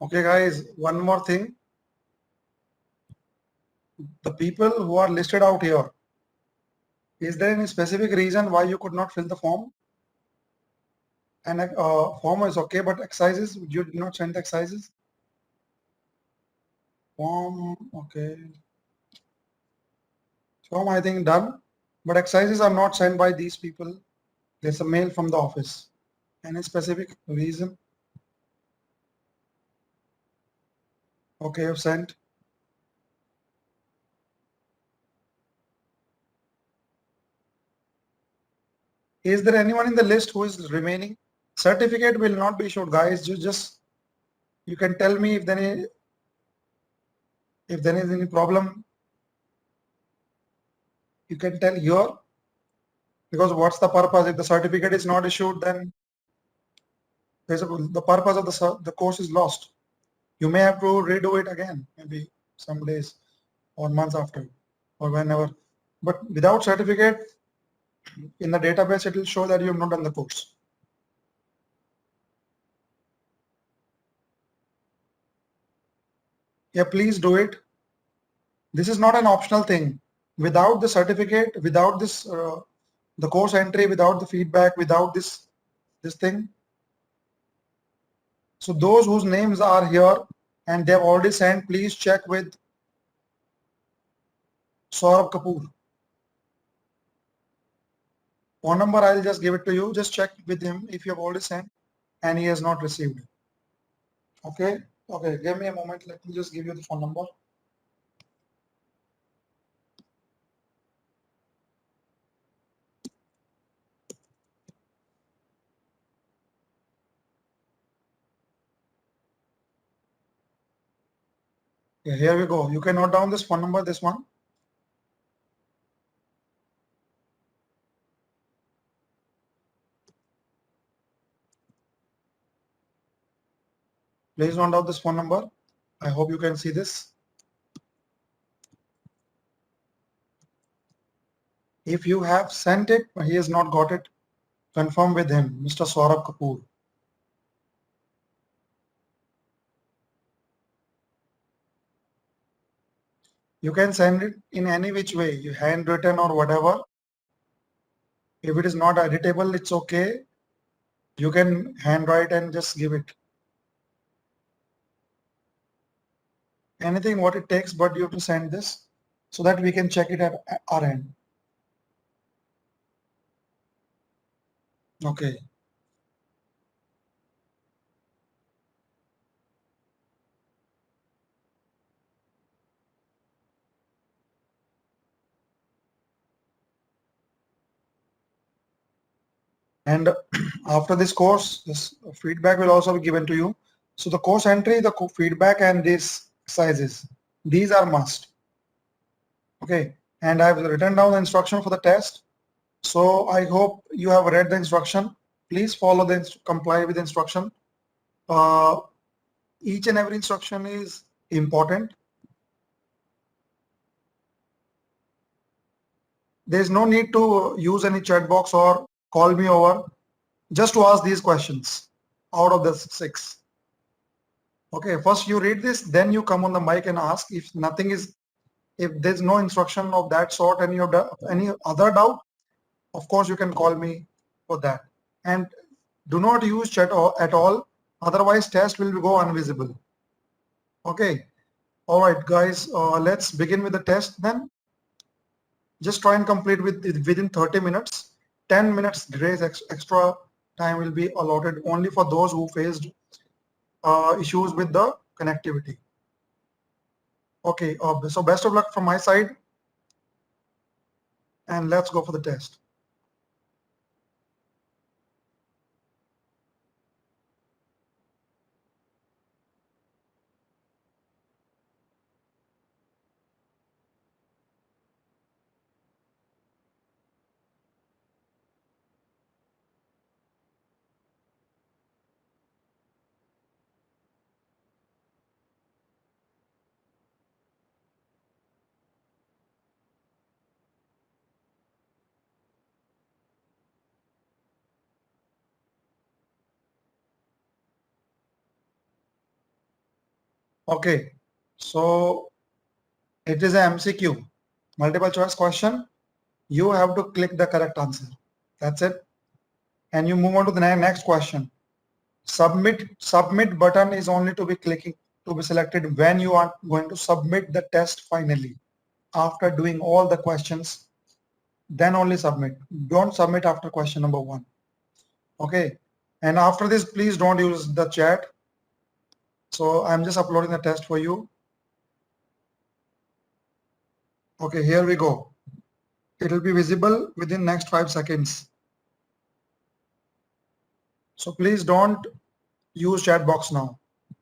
Okay, guys, one more thing. The people who are listed out here, is there any specific reason why you could not fill the form? And form is okay, but exercises, you did not send the exercises? Form, okay. Form, I think done, but exercises are not sent by these people. There's a mail from the office. Any specific reason? Okay, you've sent. Is there anyone in the list who is remaining? Certificate will not be issued, guys. You can tell me if there is any problem. You can tell here, because what's the purpose? If the certificate is not issued, then the purpose of the course is lost. You may have to redo it again, maybe some days or months after or whenever. But without certificate in the database, it will show that you have not done the course. Yeah, please do it. This is not an optional thing. Without the certificate, without this, the course entry, without the feedback, without this thing. So those whose names are here and they have already sent, please check with Saurabh Kapoor. Phone number, I'll just give it to you. Just check with him if you have already sent and he has not received. Okay. Okay. Give me a moment. Let me just give you the phone number. Okay, here we go. You can note down this phone number, this one. Please note down this phone number. I hope you can see this. If you have sent it, but he has not got it, confirm with him, Mr. Saurabh Kapoor. You can send it in any which way, you handwritten or whatever. If it is not editable, it's okay. You can handwrite and just give it. Anything what it takes, but you have to send this so that we can check it at our end. Okay. And after this course, this feedback will also be given to you. So the course entry, the feedback and these exercises, these are must. Okay. And I've written down the instruction for the test. So I hope you have read the instruction. Please follow comply with the instruction. Each and every instruction is important. There is no need to use any chat box or call me over just to ask these questions out of the 6. Okay, first you read this, then you come on the mic and ask. If there's no instruction of that sort and you have any other doubt, of course you can call me for that. And do not use chat at all, otherwise test will go invisible. Okay, all right guys, let's begin with the test then. Just try and complete within 30 minutes. 10 minutes grace extra time will be allotted only for those who faced issues with the connectivity. Okay, so best of luck from my side and let's go for the test. Okay, so it is a MCQ, multiple choice question. You have to click the correct answer. That's it. And you move on to the next question. Submit button is only to be selected when you are going to submit the test finally. After doing all the questions, then only submit. Don't submit after question number 1. Okay. And after this, please don't use the chat. So I'm just uploading the test for you. Okay, here we go. It will be visible within next 5 seconds. So please don't use chat box now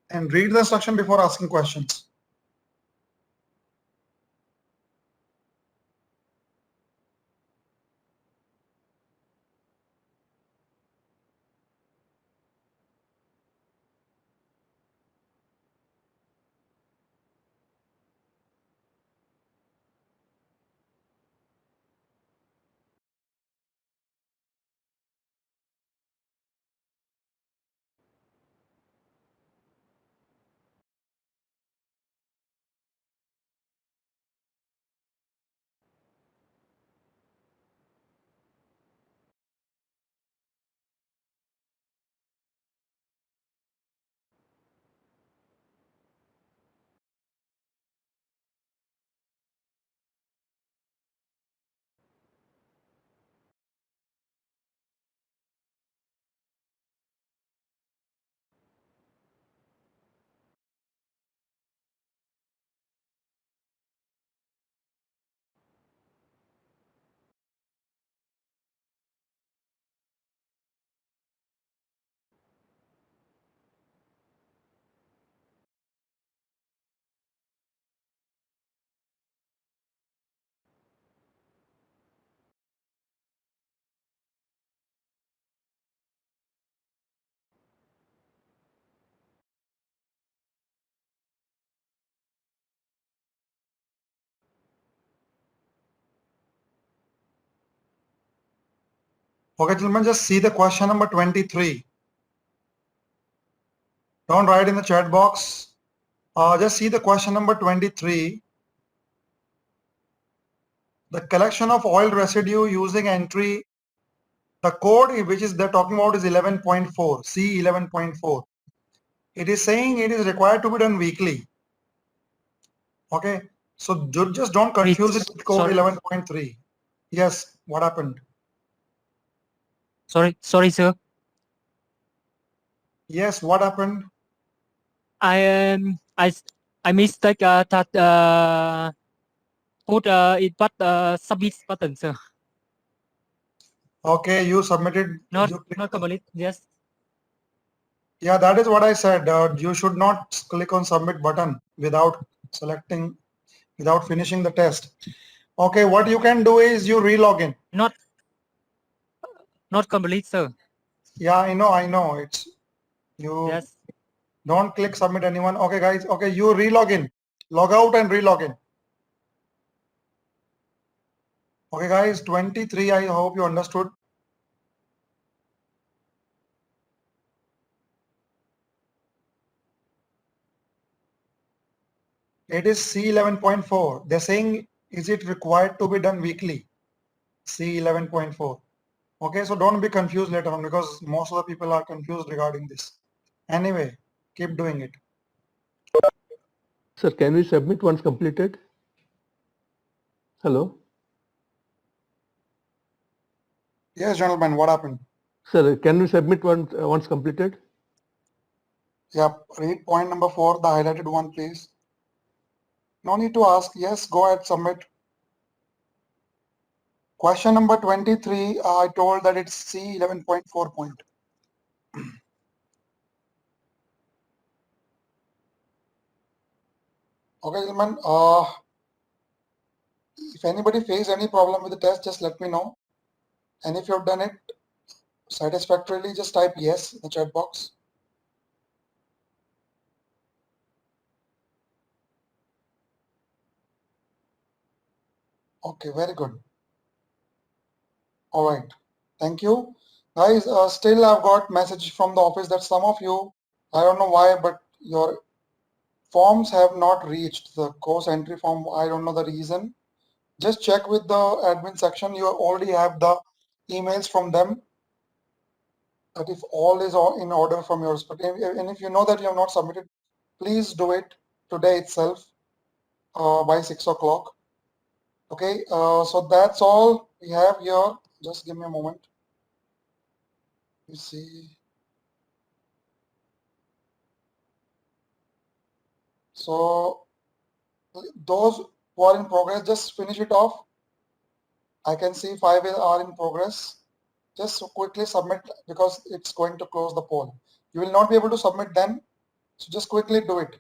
and read the instruction before asking questions. Okay, gentlemen, just see the question number 23. Don't write in the chat box. Just see the question number 23. The collection of oil residue using entry, the code which is they're talking about is 11.4, C 11.4. It is saying it is required to be done weekly. Okay, so just don't confuse it with code 11.3. Yes, what happened? Sorry, sir. Yes, what happened? I mistake that put it but submit button, sir. Okay, you submitted. Not complete. Yes. Yeah, that is what I said. You should not click on submit button without finishing the test. Okay, what you can do is you relog in. Not complete, sir. Yeah, I know. It's you. Yes. Don't click submit anyone. Okay, guys. Okay, you relog in. Log out and relog in. Okay, guys. 23. I hope you understood. It is C 11.4. They're saying, is it required to be done weekly? C 11.4. Okay, so don't be confused later on because most of the people are confused regarding this. Anyway, keep doing it. Sir, can we submit once completed? Hello? Yes, gentlemen, what happened? Sir, can we submit once completed? Yep, read point number 4, the highlighted one, please. No need to ask. Yes, go ahead, submit. Question number 23, I told that it's C 11.4 point. Okay, gentlemen, if anybody face any problem with the test, just let me know. And if you've done it satisfactorily, just type yes in the chat box. Okay, very good. All right, thank you. Guys, still I've got message from the office that some of you, I don't know why, but your forms have not reached the course entry form. I don't know the reason. Just check with the admin section. You already have the emails from them. That if all is in order from your perspective, and if you know that you have not submitted, please do it today itself by 6 o'clock. Okay, so that's all we have here. Just give me a moment. You see. So those who are in progress, just finish it off. I can see 5 are in progress. Just quickly submit because it's going to close the poll. You will not be able to submit then, so just quickly do it.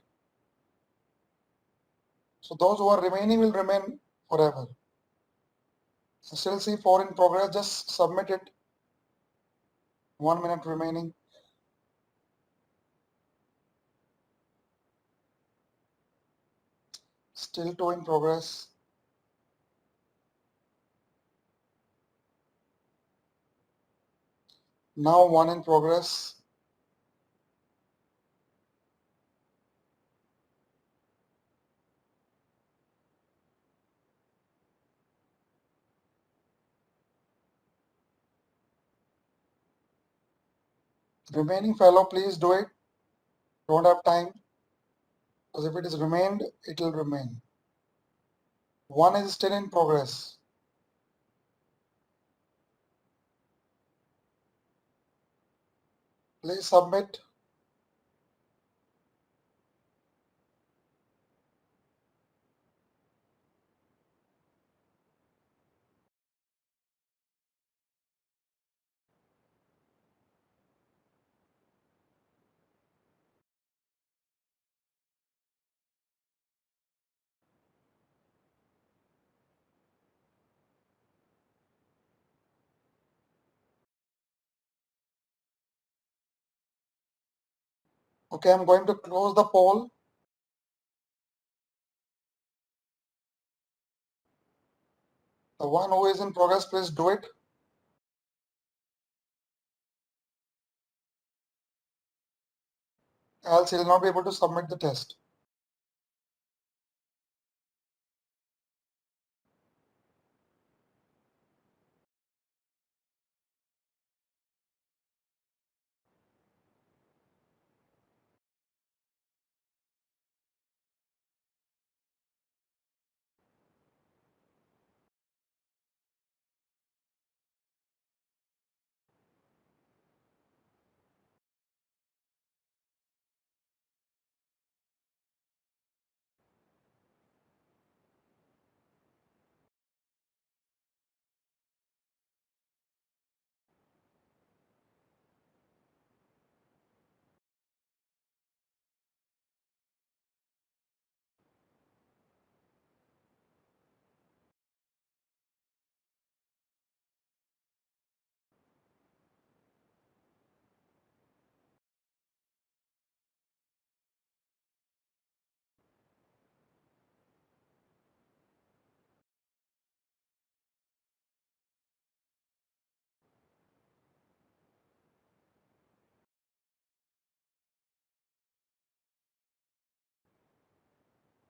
So those who are remaining will remain forever. So still see 4 in progress, just submit it. 1 minute remaining. Still 2 in progress. Now 1 in progress. Remaining fellow, please do it. Don't have time. Because if it is remained, it will remain. 1 is still in progress. Please submit. Okay, I'm going to close the poll. The one who is in progress, please do it. Else he will not be able to submit the test.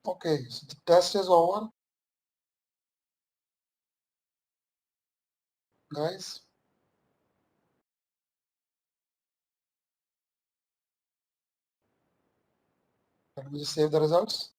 Okay, so the test is over. Guys. Let me just save the results.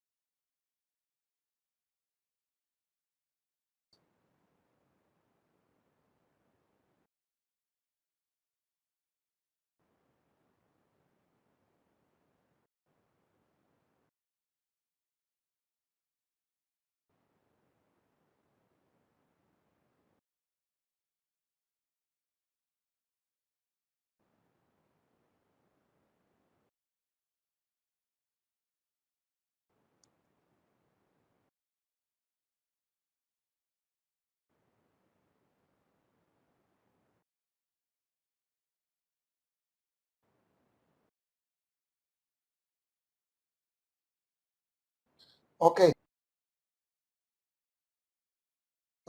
Okay.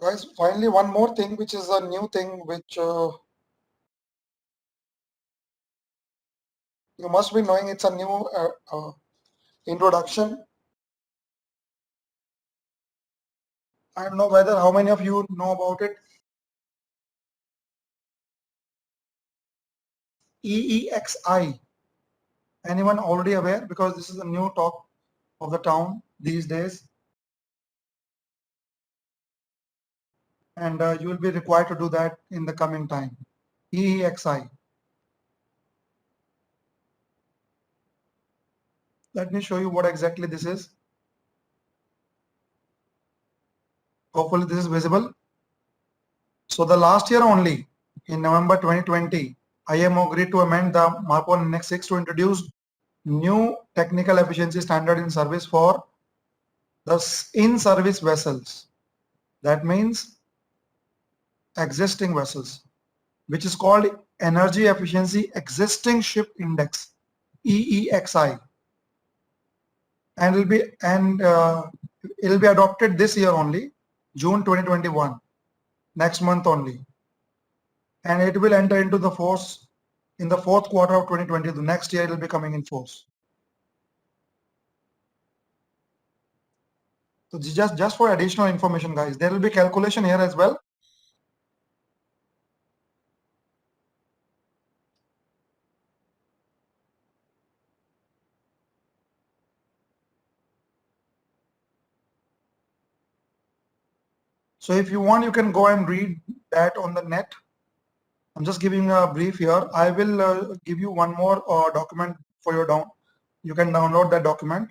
Guys, finally one more thing, which is a new thing, which you must be knowing. It's a new introduction. I don't know whether how many of you know about it. EEXI. Anyone already aware? Because this is a new talk of the town these days. And you will be required to do that in the coming time. EEXI. Let me show you what exactly this is. Hopefully this is visible. So the last year only, in November 2020, IMO agreed to amend the MARPOL Annex 6 to introduce new technical efficiency standard in service for the in-service vessels. That means existing vessels, which is called Energy Efficiency Existing Ship Index, EEXI, and it'll be adopted this year only, June 2021, next month only, and it will enter into the force in the fourth quarter of 2020. The next year it will be coming in force. So just for additional information, guys, there will be calculation here as well. So if you want, you can go and read that on the net. I'm just giving a brief here. I will give you one more document for your you can download that document.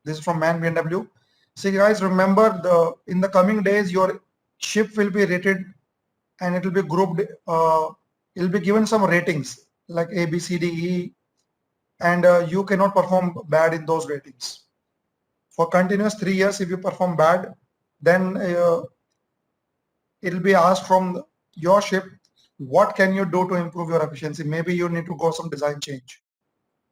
This is from MAN B&W. See guys, remember in the coming days your ship will be rated and it will be grouped. It will be given some ratings like A, B, C, D, E, and you cannot perform bad in those ratings. For continuous 3 years, if you perform bad, then it will be asked from your ship, what can you do to improve your efficiency? Maybe you need to go some design change.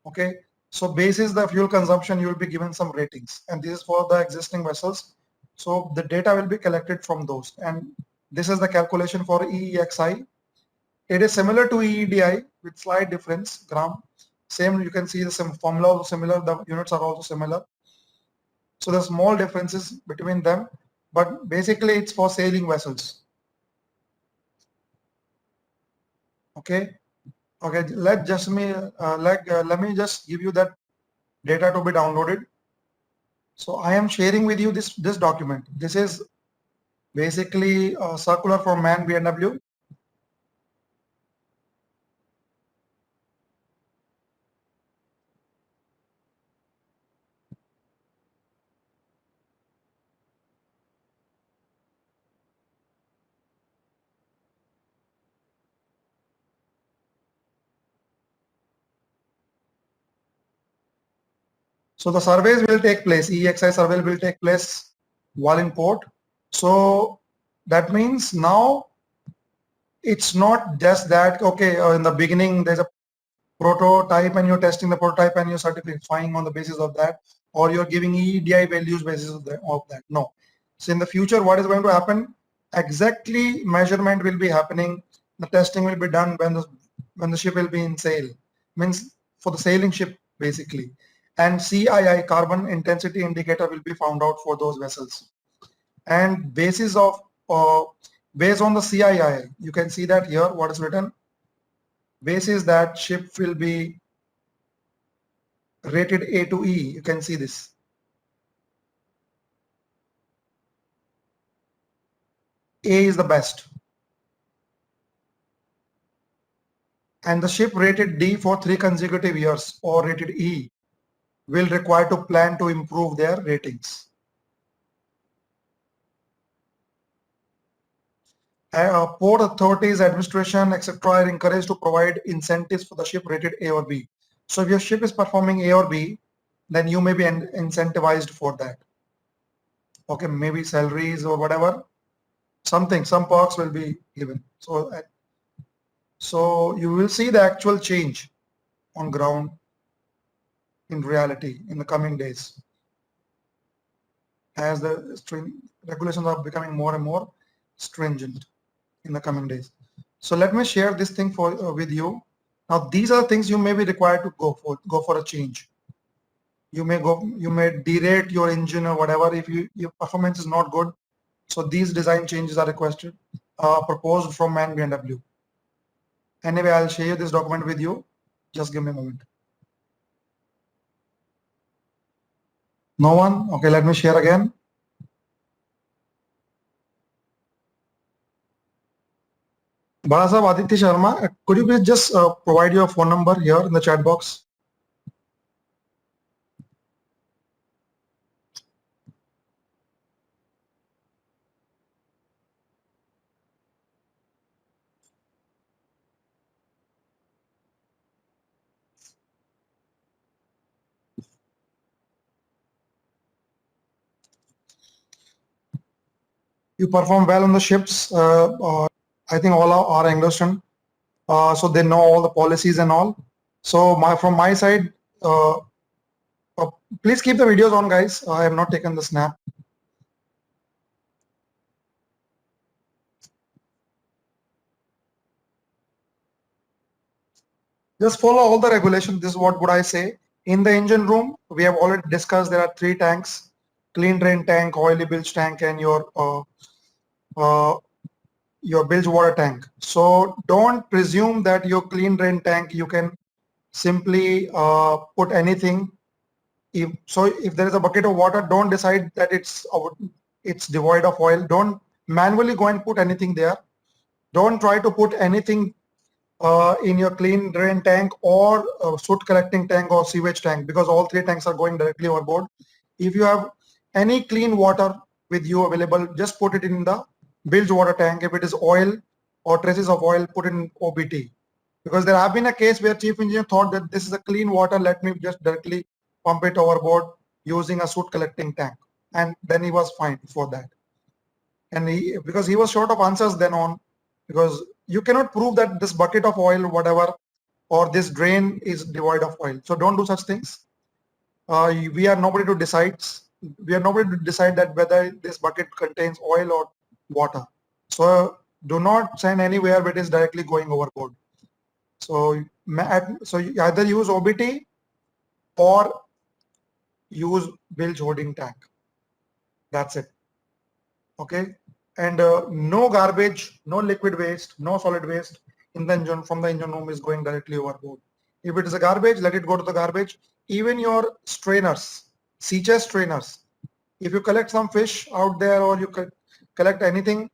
Okay, so basis the fuel consumption, you will be given some ratings, and this is for the existing vessels. So the data will be collected from those, and this is the calculation for EEXI. It is similar to EEDI with slight difference, gram. Same, you can see the same formula also similar, the units are also similar. So the small differences between them, but basically it's for sailing vessels. Okay, let me just give you that data to be downloaded. So I am sharing with you this document. This is basically a circular from MAN B&W. So the surveys will take place, EEXI survey will take place while in port. So that means now it's not just that, okay, in the beginning there's a prototype and you're testing the prototype and you're certifying on the basis of that, or you're giving EEDI values basis of that. No. So in the future, what is going to happen? Exactly measurement will be happening. The testing will be done when the ship will be in sail. Means for the sailing ship basically. And CII, carbon intensity indicator, will be found out for those vessels. And based on the CII, you can see that here what is written. Basis that ship will be rated A to E. You can see this. A is the best. And the ship rated D for 3 consecutive years or rated E will require to plan to improve their ratings. Port authorities, administration, etc. are encouraged to provide incentives for the ship rated A or B. So if your ship is performing A or B, then you may be incentivized for that. Okay, maybe salaries or whatever, some perks will be given. So you will see the actual change on ground in reality in the coming days as the regulations are becoming more and more stringent in the coming days. So let me share this thing with you. Now these are things you may be required to go for a change. you may derate your engine or whatever if your performance is not good. So these design changes are requested, proposed from MAN B&W. Anyway, I'll share this document with you. Just give me a moment. No one? Okay, let me share again. Balasab Aditya Sharma, could you please just provide your phone number here in the chat box? You perform well on the ships. I think all are Anglo-Stern, so they know all the policies and all. So from my side, please keep the videos on, guys. I have not taken the snap. Just follow all the regulations. This is what would I say. In the engine room, we have already discussed there are 3 tanks: clean drain tank, oily bilge tank, and your bilge water tank. So don't presume that your clean drain tank you can simply put anything. If there is a bucket of water, don't decide that it's devoid of oil. Don't manually go and put anything there. Don't try to put anything in your clean drain tank or soot collecting tank or sewage tank, because all 3 tanks are going directly overboard. If you have any clean water with you available, just put it in the bilge water tank. If it is oil or traces of oil, put in OBT. Because there have been a case where chief engineer thought that this is a clean water, let me just directly pump it overboard using a soot collecting tank, and then he was fined for that. And because he was short of answers then on, because you cannot prove that this bucket of oil, whatever, or this drain is devoid of oil. So don't do such things. We are nobody to decide. We are nobody to decide that whether this bucket contains oil or water. So do not send anywhere where it is directly going overboard. So you either use OBT or use bilge holding tank. That's it. Okay. And no garbage, no liquid waste, no solid waste in the engine from the engine room is going directly overboard. If it is a garbage, let it go to the garbage. Even your strainers, sea chest strainers, if you collect some fish out there or you collect anything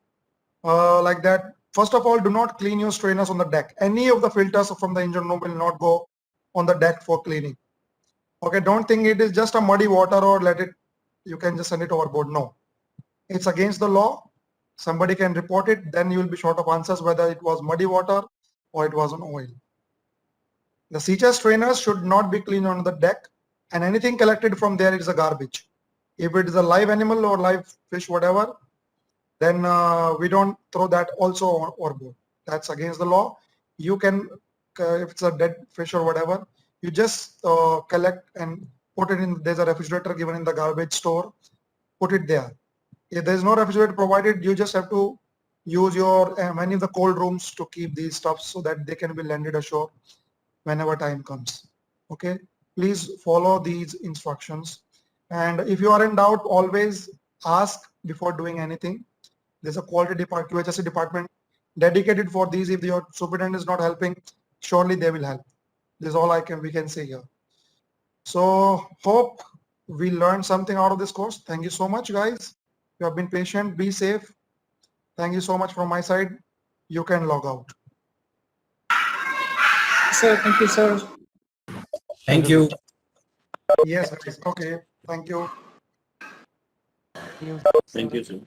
like that, first of all, do not clean your strainers on the deck. Any of the filters from the engine room will not go on the deck for cleaning. Okay, don't think it is just a muddy water or you can just send it overboard. No, it's against the law. Somebody can report it, then you will be short of answers whether it was muddy water or it was an oil. The sea chest strainers should not be cleaned on the deck, and anything collected from there is a garbage. If it is a live animal or live fish, whatever, then we don't throw that also overboard. That's against the law. You can, if it's a dead fish or whatever, you just collect and put it in, there's a refrigerator given in the garbage store, put it there. If there's no refrigerator provided, you just have to use your many of the cold rooms to keep these stuffs so that they can be landed ashore whenever time comes. Okay, please follow these instructions. And if you are in doubt, always ask before doing anything. There's a quality department, QHSE department dedicated for these. If your superintendent is not helping, surely they will help. This is all we can say here. So hope we learned something out of this course. Thank you so much, guys. You have been patient. Be safe. Thank you so much from my side. You can log out. Sir, thank you, sir. Thank you. Yes, guys. Okay. Thank you. Thank you, sir.